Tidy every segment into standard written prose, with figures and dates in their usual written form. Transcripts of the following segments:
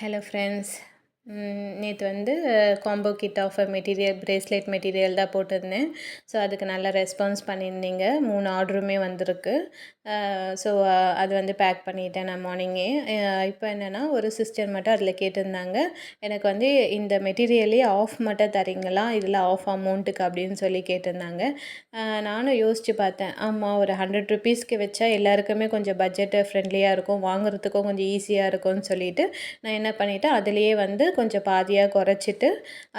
Hello friends. நேற்று வந்து combo kit offer material bracelet material தான் போட்டிருந்தேன். ஸோ அதுக்கு நல்ல ரெஸ்பான்ஸ் பண்ணியிருந்தீங்க. 3 ஆர்டருமே வந்திருக்கு. ஸோ அது வந்து பேக் பண்ணிட்டேன் நான் மார்னிங்கே. இப்போ என்னென்னா ஒரு சிஸ்டர் மட்டும் அதில் கேட்டிருந்தாங்க, எனக்கு வந்து இந்த மெட்டீரியலே ஆஃப் மட்டும் தரீங்களா, இதில் ஆஃப் அமௌண்ட்டுக்கு அப்படின்னு சொல்லி கேட்டிருந்தாங்க. நானும் யோசித்து பார்த்தேன். ஆமாம், ஒரு 100 ருபீஸ்க்கு வச்சா எல்லாருக்குமே கொஞ்சம் பட்ஜெட்டு ஃப்ரெண்ட்லியாக இருக்கும், வாங்குறதுக்கும் கொஞ்சம் ஈஸியாக இருக்கும்னு சொல்லிட்டு நான் என்ன பண்ணிட்டேன், அதிலேயே வந்து கொஞ்சம் பாதியாக குறைச்சிட்டு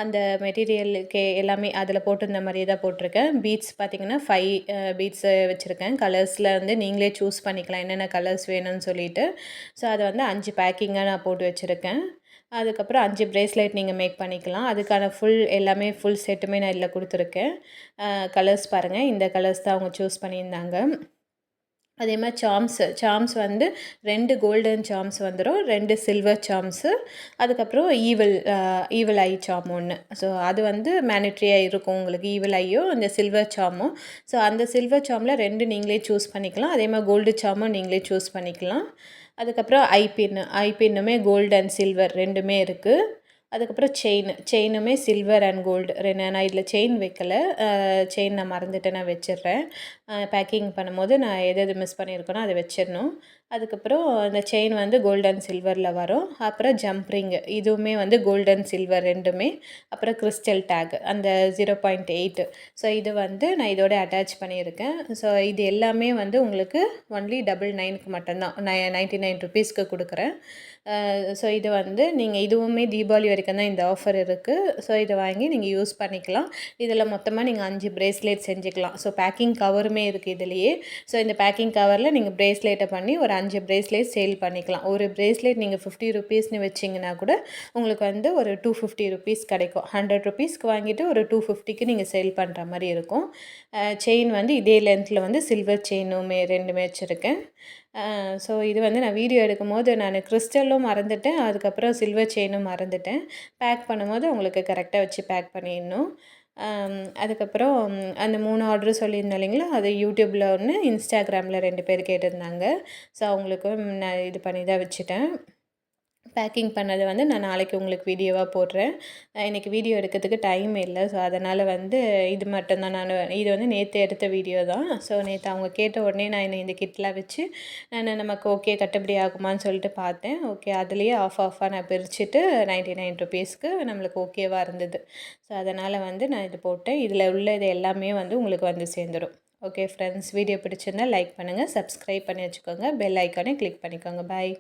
அந்த மெட்டீரியலுக்கு எல்லாமே அதில் போட்டிருந்த மாதிரியே தான் போட்டிருக்கேன். பீட்ஸ் பார்த்திங்கன்னா 5 பீட்ஸு வச்சுருக்கேன். கலர்ஸில் வந்து நீங்களே சூஸ் பண்ணிக்கலாம் என்னென்ன கலர்ஸ் வேணும்னு சொல்லிட்டு. ஸோ அதை வந்து 5 பேக்கிங்காக நான் போட்டு வச்சுருக்கேன். அதுக்கப்புறம் 5 பிரேஸ்லெட் நீங்கள் மேக் பண்ணிக்கலாம். அதுக்கான எல்லாமே ஃபுல் செட்டுமே நான் இதில் கொடுத்துருக்கேன். கலர்ஸ் பாருங்கள், இந்த கலர்ஸ் தான் அவங்க சூஸ் பண்ணியிருந்தாங்க. அதே மாதிரி சாம்ஸ் வந்து 2 கோல்டன் சாம்ஸ் வந்துடும், 2 சில்வர் சாம்ஸு, அதுக்கப்புறம் ஈவில் ஐ சாம் ஒன்று. ஸோ அது வந்து மேனிட்ரியாக இருக்கும் உங்களுக்கு, ஈவில் ஐயும் அந்த சில்வர் சாமும். ஸோ அந்த சில்வர் சாமில் 2 நீங்களே சூஸ் பண்ணிக்கலாம். அதே மாதிரி கோல்டு சாமும் நீங்களே சூஸ் பண்ணிக்கலாம். அதுக்கப்புறம் ஐபின்னுமே கோல்டு அண்ட் சில்வர் 2மே இருக்குது. அதுக்கப்புறம் செயினுமே சில்வர் அண்ட் கோல்டு நான் இதில் செயின் வைக்கல. செயின் நான் மறந்துட்டேன், நான் வச்சிடுறேன். பேக்கிங் பண்ணும்போது நான் எது மிஸ் பண்ணியிருக்கேனோ அதை வச்சிடணும். அதுக்கப்புறம் அந்த செயின் வந்து கோல்டு அண்ட் சில்வரில் வரும். அப்புறம் ஜம்ப்ரிங் இதுவுமே வந்து கோல்டு அண்ட் சில்வர் 2மே. அப்புறம் கிறிஸ்டல் டேக் அந்த 0.8. ஸோ இது வந்து நான் இதோட அட்டாச் பண்ணியிருக்கேன். ஸோ இது எல்லாமே வந்து உங்களுக்கு ஒன்லி 999க்கு மட்டும்தான், 99 ருபீஸ்க்கு கொடுக்குறேன். ஸோ இது வந்து நீங்கள் இதுவுமே தீபாவளி வரைக்கும் தான் இந்த ஆஃபர் இருக்குது. ஸோ இதை வாங்கி நீங்கள் யூஸ் பண்ணிக்கலாம். இதில் மொத்தமாக நீங்கள் 5 பிரேஸ்லெட் செஞ்சுக்கலாம். ஸோ பேக்கிங் கவருமே இருக்குது இதிலேயே. ஸோ இந்த பேக்கிங் கவரில் நீங்கள் பிரேஸ்லெட்டை பண்ணி ஒரு 5 பிரேஸ்லெட் சேல் பண்ணிக்கலாம். ஒரு பிரேஸ்லெட் நீங்கள் 50 ருபீஸ்னு வச்சிங்கன்னா கூட உங்களுக்கு வந்து ஒரு 250 ருபீஸ் கிடைக்கும். 100 ருபீஸ்க்கு வாங்கிட்டு ஒரு 250க்கு நீங்கள் சேல் பண்ணுற மாதிரி இருக்கும். செயின் வந்து இதே லென்த்தில் வந்து சில்வர் செயினுமே 2மே வச்சுருக்கேன். ஸோ இது வந்து நான் வீடியோ எடுக்கும்போது நான் கிறிஸ்டலும் மறந்துட்டேன், அதுக்கப்புறம் சில்வர் செயினும் மறந்துட்டேன். பேக் பண்ணும்போது உங்களுக்கு கரெக்டாக வச்சு பேக் பண்ணிடணும். அதுக்கப்புறம் அந்த 3 ஆர்டரு சொல்லியிருந்தேன் இல்லைங்களா, அது யூடியூப்பில் ஒன்று, இன்ஸ்டாகிராமில் 2 பேர் கேட்டிருந்தாங்க. ஸோ அவங்களுக்கும் நான் இது பண்ணி தான் வச்சுட்டேன். பேக்கிங் பண்ணதை வந்து நான் நாளைக்கு உங்களுக்கு வீடியோவாக போடுறேன். இன்றைக்கி வீடியோ எடுக்கிறதுக்கு டைம் இல்லை. ஸோ அதனால் வந்து இது மட்டும்தான் இது வந்து நேற்று எடுத்த வீடியோ தான். ஸோ நேற்று அவங்க கேட்ட உடனே நான் இந்த கிட்லாம் வச்சு நமக்கு ஓகே கட்டுப்படி ஆகுமான்னு சொல்லிட்டு பார்த்தேன். ஓகே, அதுலேயே ஆஃபாக நான் பிரிச்சுட்டு 99 ருபீஸ்க்கு நம்மளுக்கு ஓகேவாக இருந்தது. ஸோ அதனால் வந்து நான் இது போட்டேன். இதில் உள்ளது எல்லாமே வந்து உங்களுக்கு வந்து சேர்ந்துடும். ஓகே ஃப்ரெண்ட்ஸ், வீடியோ பிடிச்சிருந்தால் லைக் பண்ணுங்கள், சப்ஸ்கிரைப் பண்ணி வச்சுக்கோங்க, பெல் ஐக்கானே கிளிக் பண்ணிக்கோங்க. பாய்.